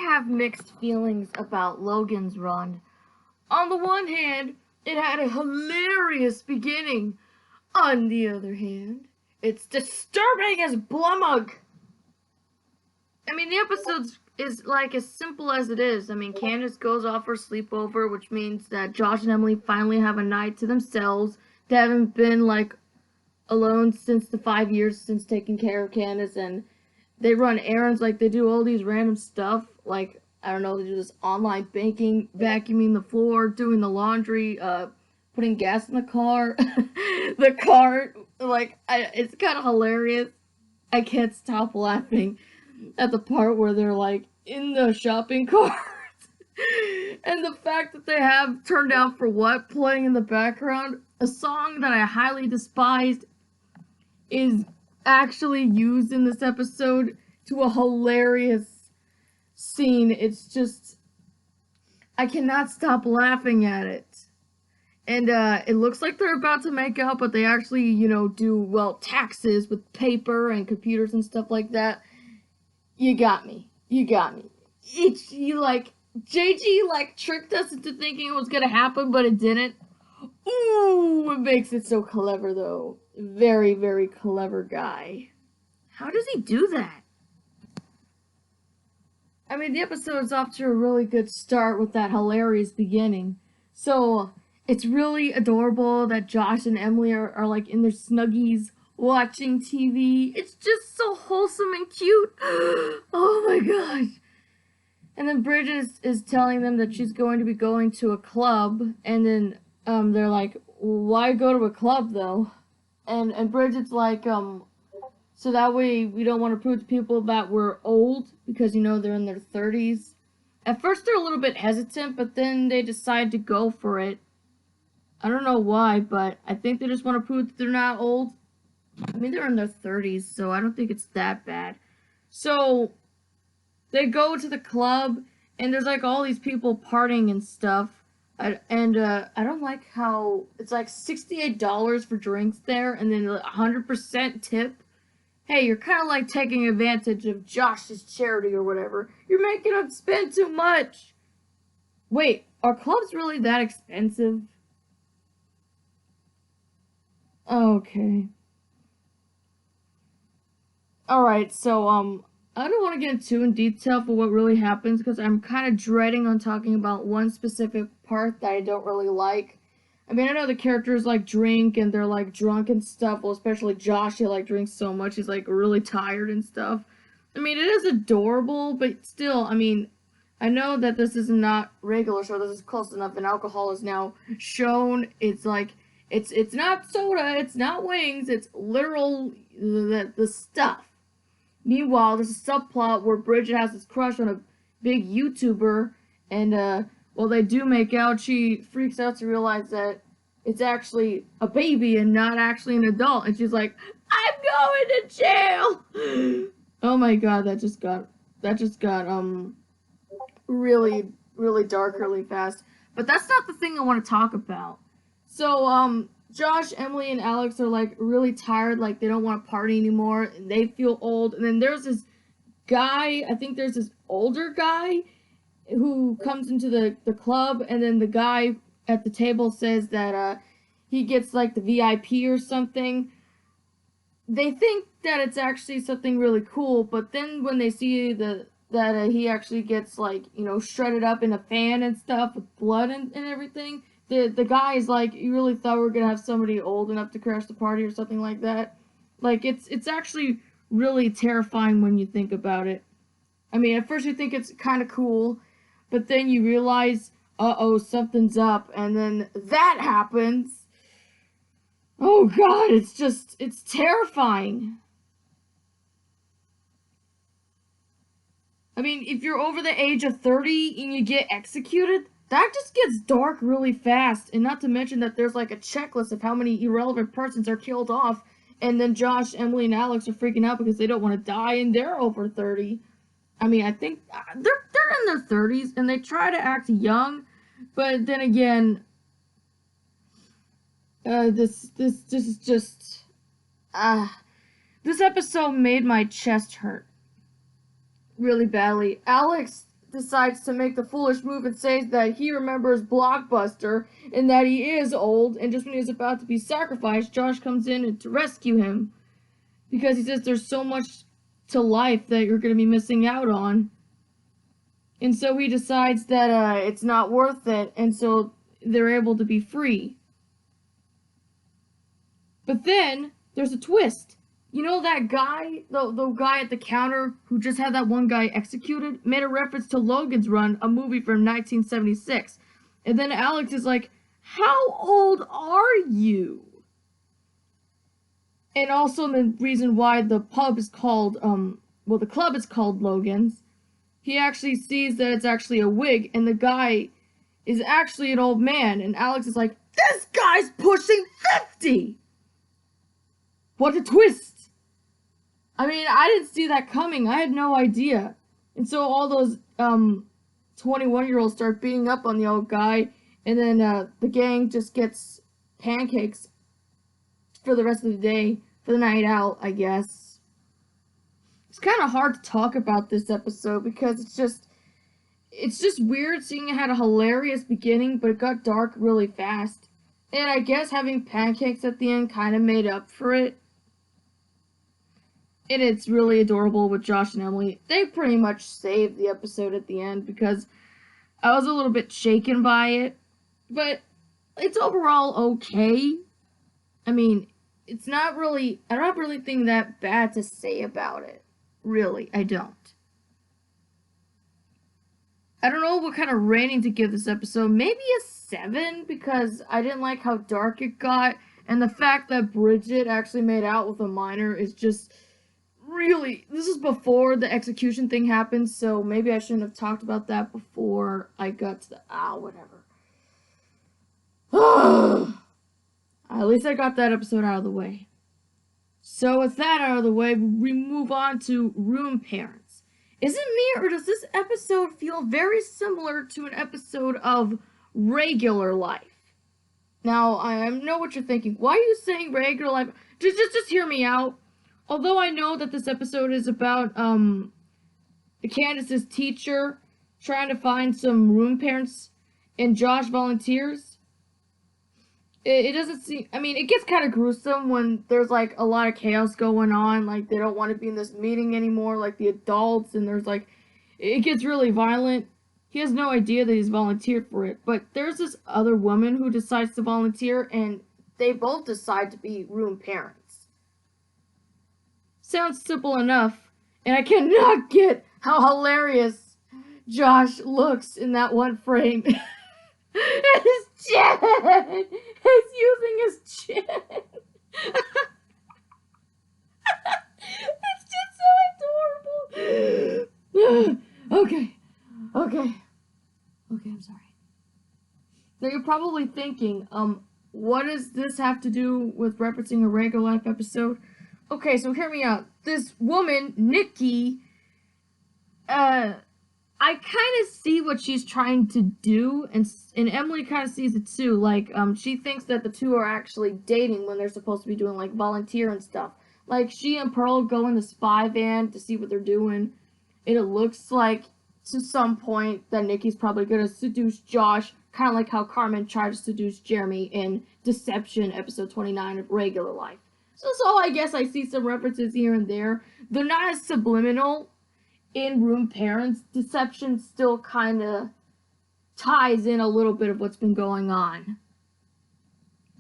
have mixed feelings about Logan's run. On the one hand, it had a hilarious beginning. On the other hand, it's disturbing as Blumug. I mean, the episode is like as simple as it is. I mean, Candace goes off for sleepover, which means that Josh and Emily finally have a night to themselves. They haven't been like alone since the 5 years since taking care of Candace, and they run errands, like they do all these random stuff, like I don't know, they do this online banking, vacuuming the floor, doing the laundry, putting gas in the car, the cart, like it's kind of hilarious. I can't stop laughing at the part where they're like in the shopping cart. And the fact that they have Turned Down for What playing in the background, a song that I highly despised, is actually used in this episode to a hilarious scene. It's just, I cannot stop laughing at it. And it looks like they're about to make out, but they actually, do, well, taxes with paper and computers and stuff like that. You got me. JG, tricked us into thinking it was gonna happen, but it didn't. Ooh, it makes it so clever, though. Very, very clever guy. How does he do that? I mean, the episode's off to a really good start with that hilarious beginning. So, it's really adorable that Josh and Emily are like in their snuggies watching TV. It's just so wholesome and cute. Oh my gosh. And then Bridget is telling them that she's going to be going to a club, and then they're like, why go to a club though? And Bridget's like, so that way we don't want to prove to people that we're old, because they're in their 30s. At first they're a little bit hesitant, but then they decide to go for it. I don't know why, but I think they just want to prove that they're not old. I mean, they're in their 30s, so I don't think it's that bad. So they go to the club, and there's like all these people partying and stuff. I don't like how it's like $68 for drinks there, and then 100% tip. Hey, you're kind of like taking advantage of Josh's charity or whatever. You're making him spend too much. Wait, are clubs really that expensive? Okay. Alright, so, I don't want to get too in detail for what really happens, because I'm kind of dreading on talking about one specific part that I don't really like. I mean, I know the characters like drink and they're like drunk and stuff. Well, especially Josh, he like drinks so much he's like really tired and stuff. I mean, it is adorable, but still, I mean, I know that this is not regular show. This is close enough, and alcohol is now shown. It's like it's not soda, it's not wings, it's literal the stuff. Meanwhile, there's a subplot where Bridget has this crush on a big YouTuber, and while they do make out, she freaks out to realize that it's actually a baby and not actually an adult, and she's like, I'm going to jail! Oh my god, that just got really, really dark really fast. But that's not the thing I want to talk about. So, Josh, Emily, and Alex are like really tired, like they don't want to party anymore, and they feel old. And then there's this guy, I think there's this older guy who comes into the club, and then the guy at the table says that he gets like the VIP or something. They think that it's actually something really cool, but then when they see that he actually gets like, shredded up in a fan and stuff with blood and everything, the guy is like, you really thought we were gonna have somebody old enough to crash the party or something like that? Like, it's actually really terrifying when you think about it. I mean, at first you think it's kind of cool, but then you realize, uh-oh, something's up, and then that happens. Oh god, it's terrifying. I mean, if you're over the age of 30 and you get executed, that just gets dark really fast. And not to mention that there's like a checklist of how many irrelevant persons are killed off, and then Josh, Emily, and Alex are freaking out because they don't want to die, and they're over 30. I mean, I think they're in their 30s, and they try to act young, but then again, this is just this episode made my chest hurt really badly. Alex decides to make the foolish move and says that he remembers Blockbuster and that he is old, and just when he's about to be sacrificed, Josh comes in to rescue him because he says there's so much to life that you're going to be missing out on. And so he decides that it's not worth it, and so they're able to be free. But then there's a twist. You know that guy, the guy at the counter who just had that one guy executed, made a reference to Logan's Run, a movie from 1976. And then Alex is like, how old are you? And also the reason why the pub is called, the club is called Logan's. He actually sees that it's actually a wig, and the guy is actually an old man. And Alex is like, this guy's pushing 50! What a twist! I mean, I didn't see that coming. I had no idea. And so all those 21-year-olds start beating up on the old guy, and then the gang just gets pancakes for the rest of the day, for the night out, I guess. It's kind of hard to talk about this episode because it's just weird seeing it had a hilarious beginning, but it got dark really fast. And I guess having pancakes at the end kind of made up for it. And it's really adorable with Josh and Emily. They pretty much saved the episode at the end because I was a little bit shaken by it. But it's overall okay. I mean, I don't have really anything that bad to say about it. Really, I don't. I don't know what kind of rating to give this episode. Maybe a 7 because I didn't like how dark it got. And the fact that Bridget actually made out with a minor is just really... This is before the execution thing happened, so maybe I shouldn't have talked about that before I got to the... whatever. At least I got that episode out of the way. So with that out of the way, we move on to Room Parents. Is it me, or does this episode feel very similar to an episode of Regular Life? Now, I know what you're thinking. Why are you saying Regular Life? Just hear me out. Although I know that this episode is about Candace's teacher trying to find some room parents and Josh volunteers, it doesn't seem... I mean, it gets kind of gruesome when there's, like, a lot of chaos going on. Like, they don't want to be in this meeting anymore, like, the adults, and there's, like... It gets really violent. He has no idea that he's volunteered for it. But there's this other woman who decides to volunteer, and they both decide to be room parents. Sounds simple enough, and I cannot get how hilarious Josh looks in that one frame. His chin! He's using his chin! It's just so adorable! Okay, I'm sorry. Now you're probably thinking, what does this have to do with referencing a Regular Life episode? Okay, so hear me out. This woman, Nikki, I kind of see what she's trying to do, and Emily kind of sees it too. Like, she thinks that the two are actually dating when they're supposed to be doing, like, volunteer and stuff. Like, she and Pearl go in the spy van to see what they're doing, and it looks like, to some point, that Nikki's probably gonna seduce Josh, kind of like how Carmen tried to seduce Jeremy in Deception, episode 29 of Regular Life. So I guess I see some references here and there. They're not as subliminal in Room Parents. Deception still kind of ties in a little bit of what's been going on.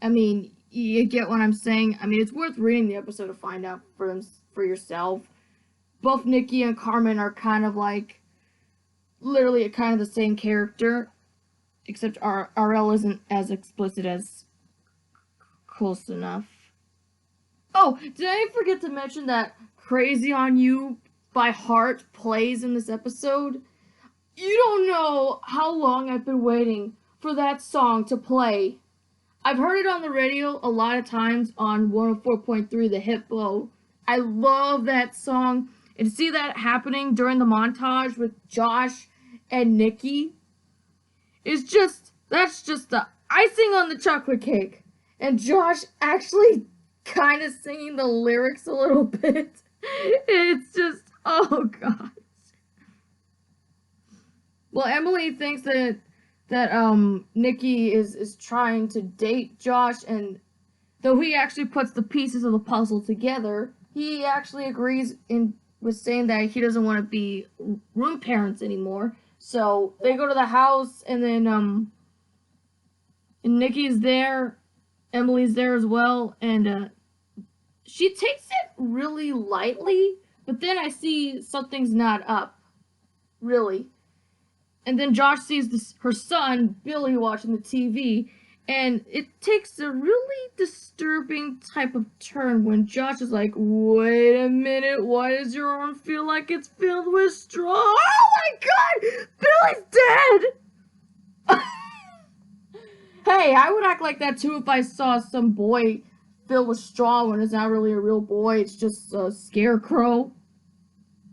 I mean, you get what I'm saying? I mean, it's worth reading the episode to find out for yourself. Both Nikki and Carmen are kind of like, literally kind of the same character, except RL isn't as explicit as Close Enough. Oh, did I forget to mention that Crazy on You by Heart plays in this episode? You don't know how long I've been waiting for that song to play. I've heard it on the radio a lot of times on 104.3 The Hippo. I love that song. And to see that happening during the montage with Josh and Nikki that's just the icing on the chocolate cake. And Josh actually kind of singing the lyrics a little bit. It's just, oh god. Well, Emily thinks that Nikki is trying to date Josh, and though he actually puts the pieces of the puzzle together, he actually agrees in with saying that he doesn't want to be room parents anymore. So they go to the house, and then and Nikki's there, Emily's there as well, and she takes it really lightly. But then I see something's not up, really. And then Josh sees her son Billy watching the TV, and it takes a really disturbing type of turn when Josh is like, "Wait a minute, why does your arm feel like it's filled with straw?" Oh my God, Billy's dead. Hey, I would act like that too if I saw some boy filled with straw when it's not really a real boy; it's just a scarecrow.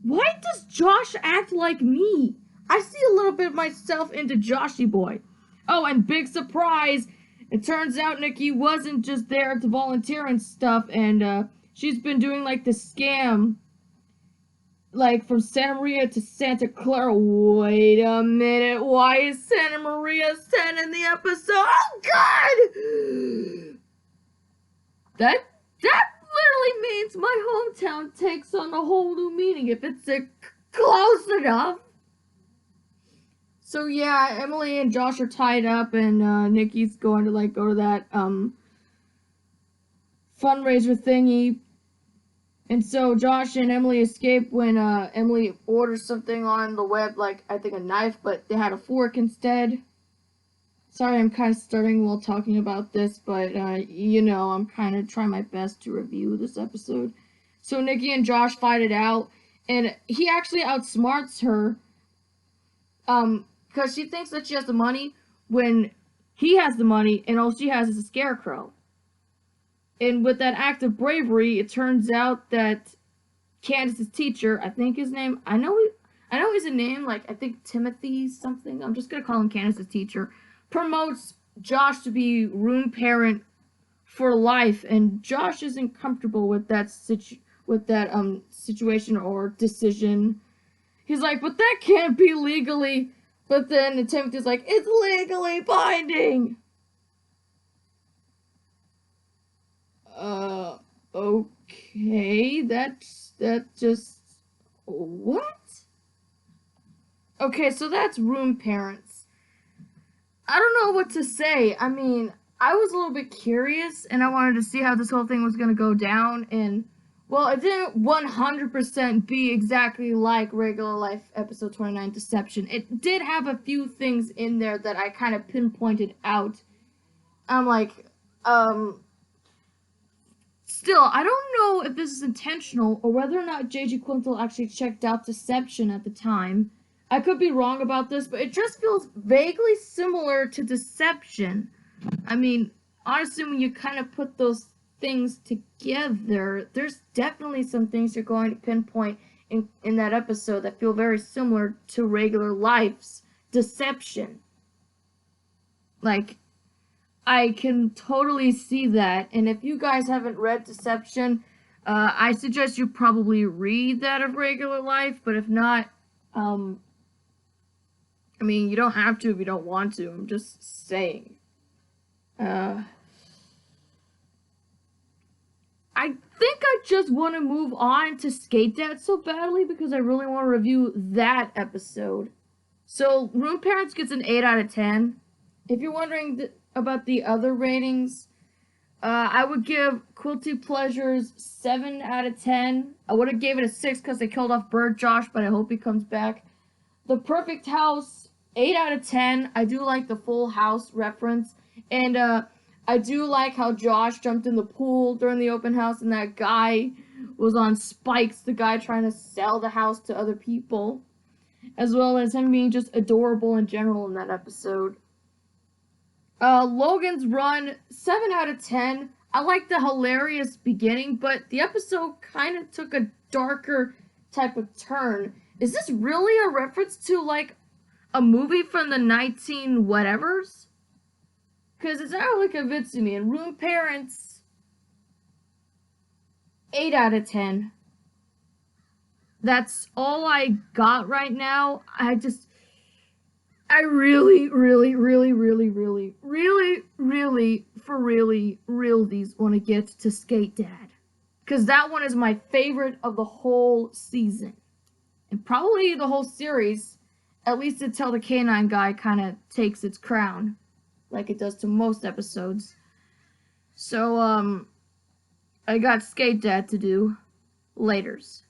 Why does Josh act like me? I see a little bit of myself into Joshy boy. Oh, and big surprise! It turns out Nikki wasn't just there to volunteer and stuff, and she's been doing like the scam, like from Santa Maria to Santa Clara. Wait a minute, why is Santa Maria sent in the episode? Oh God! That literally means my hometown takes on a whole new meaning if it's close enough. So yeah, Emily and Josh are tied up, and Nikki's going to like go to that fundraiser thingy. And so Josh and Emily escape when Emily orders something on the web, like I think a knife, but they had a fork instead. Sorry, I'm kind of stuttering while talking about this, but you know, I'm kind of trying my best to review this episode. So Nikki and Josh fight it out, and he actually outsmarts her, because she thinks that she has the money when he has the money, and all she has is a scarecrow. And with that act of bravery, it turns out that Candace's teacher, I think his name, I know he's a name, like I think Timothy something. I'm just gonna call him Candace's teacher. Promotes Josh to be room parent for life, and Josh isn't comfortable with that situation or decision. He's like, but that can't be legally. But then Timothy's like, it's legally binding. Okay, that just what? Okay, so that's room parents. I don't know what to say. I mean, I was a little bit curious, and I wanted to see how this whole thing was going to go down, and, well, it didn't 100% be exactly like Regular Life Episode 29, Deception. It did have a few things in there that I kind of pinpointed out. I'm like, still, I don't know if this is intentional, or whether or not J.G. Quintel actually checked out Deception at the time. I could be wrong about this, but it just feels vaguely similar to Deception. I mean, honestly, when you kind of put those things together, there's definitely some things you're going to pinpoint in that episode that feel very similar to Regular Life's Deception. Like, I can totally see that, and if you guys haven't read Deception, I suggest you probably read that of Regular Life, but if not, I mean, you don't have to if you don't want to. I'm just saying. I think I just want to move on to Skate Dad so badly because I really want to review that episode. So, Room Parents gets an 8 out of 10. If you're wondering about the other ratings, I would give Quilty Pleasures 7 out of 10. I would have gave it a 6 because they killed off Bird Josh, but I hope he comes back. The Perfect House, 8 out of 10. I do like the Full House reference. And I do like how Josh jumped in the pool during the open house and that guy was on spikes, the guy trying to sell the house to other people. As well as him being just adorable in general in that episode. Logan's Run, 7 out of 10. I like the hilarious beginning, but the episode kind of took a darker type of turn. Is this really a reference to, like, a movie from the 19 whatevers? Because it's not really convincing me. And Room Parents, 8 out of 10. That's all I got right now. I really, really, really, really, really, really, really, for really, realsies want to get to Skate Dad. Because that one is my favorite of the whole season. And probably the whole series, at least until the canine guy kind of takes its crown, like it does to most episodes. So, I got Skate Dad to do laters.